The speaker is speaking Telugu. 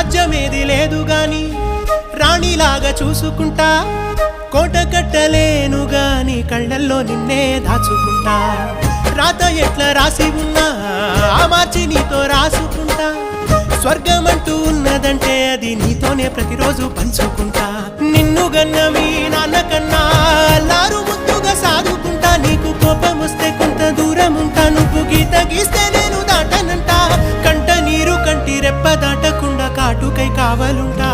రాజ్యమేది లేదు గాని రాణిలాగా చూసుకుంటా కోట కట్టలేను గాని కళ్ళల్లో నిన్నే దాచుకుంటా రాత ఎట్లా రాసి ఉన్నా ఆ మార్చి నీతో రాసుకుంటా స్వర్గమంటూ ఉన్నదంటే అది నీతోనే ప్రతిరోజు పంచుకుంటా నిన్ను గన్న మీ నాన్న కన్నా లారు ముద్దుగా సాదుకుంటా నీకు కోపం వస్తే కొంత దూరం ఉంటా నువ్వు గీత గీస్తే నేను దాటనంటా కంట నీరు కంటి రెప్ప దాటకుండా కాటుకై కావాలుంటా